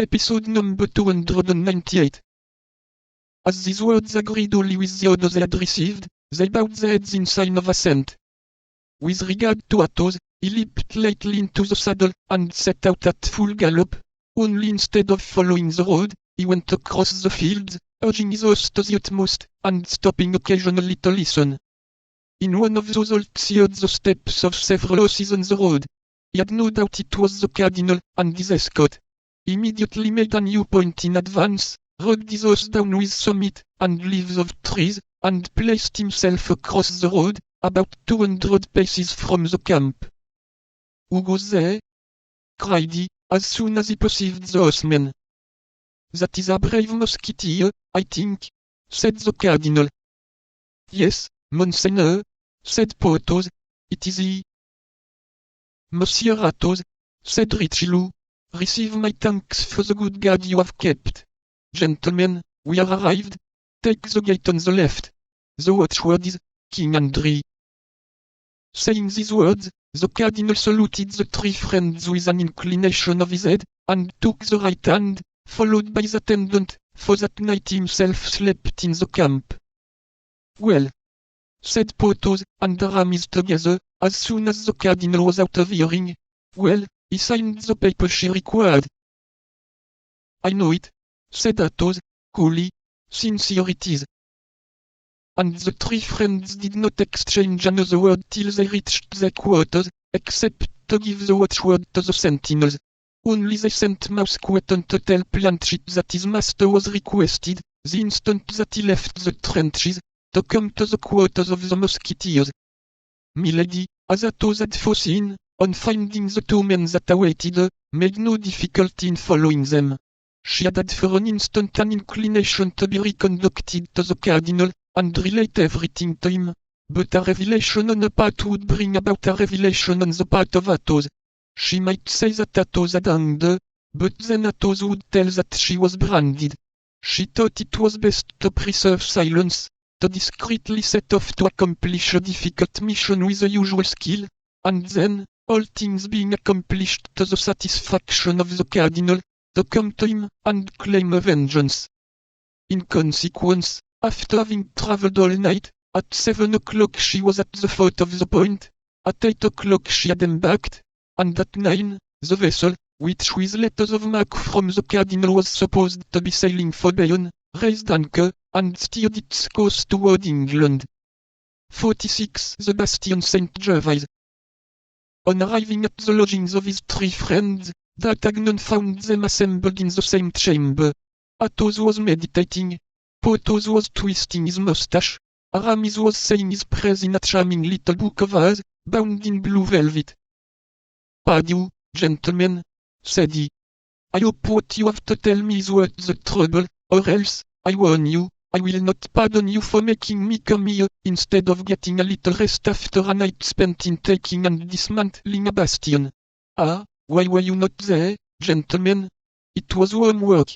Episode number 298. As these words agreed only with the orders they had received, they bowed their heads in sign of assent. With regard to Athos, he leaped lightly into the saddle, and set out at full gallop. Only instead of following the road, he went across the fields, urging his horse to the utmost, and stopping occasionally to listen. In one of those halts he heard the steps of several horses on the road. He had no doubt it was the cardinal, and his escort. He immediately made a new point in advance, rubbed his horse down with some meat and leaves of trees, and placed himself across the road, about 200 paces from the camp. "Who goes there?" cried he, as soon as he perceived the horsemen. "That is a brave musketeer, I think," said the cardinal. "Yes, Monseigneur," said Porthos, "it is he." "Monsieur Athos," said Richelieu, "receive my thanks for the good guard you have kept. Gentlemen, we are arrived. Take the gate on the left. The watchword is, King Henry." Saying these words, the cardinal saluted the three friends with an inclination of his head, and took the right hand, followed by the attendant, for that night himself slept in the camp. "Well," said Porthos and Aramis together, as soon as the cardinal was out of hearing, "well, he signed the paper she required." "I know it," said Athos, coolly, "sincere it is." And the three friends did not exchange another word till they reached their quarters, except to give the watchword to the sentinels. Only they sent Mousqueton to tell Planchet that his master was requested, the instant that he left the trenches, to come to the quarters of the musketeers. Milady, as Athos had foreseen, on finding the two men that awaited her, made no difficulty in following them. She had for an instant an inclination to be reconducted to the cardinal, and relate everything to him, but a revelation on her part would bring about a revelation on the part of Athos. She might say that Athos had hanged her, but then Athos would tell that she was branded. She thought it was best to preserve silence, to discreetly set off to accomplish a difficult mission with the usual skill, and then, all things being accomplished to the satisfaction of the cardinal, to come to him and claim a vengeance. In consequence, after having travelled all night, at 7 o'clock she was at the foot of the point, at 8 o'clock she had embarked, and at 9, the vessel, which with letters of marque from the cardinal was supposed to be sailing for Bayonne, raised anchor, and steered its course toward England. 46. The Bastion Saint-Gervais. On arriving at the lodgings of his three friends, D'Artagnan found them assembled in the same chamber. Athos was meditating. Porthos was twisting his mustache. Aramis was saying his prayers in a charming little book of hours, bound in blue velvet. "Pardieu, gentlemen," said he. "I hope what you have to tell me is worth the trouble, or else, I warn you, I will not pardon you for making me come here, instead of getting a little rest after a night spent in taking and dismantling a bastion. Ah, why were you not there, gentlemen? It was warm work,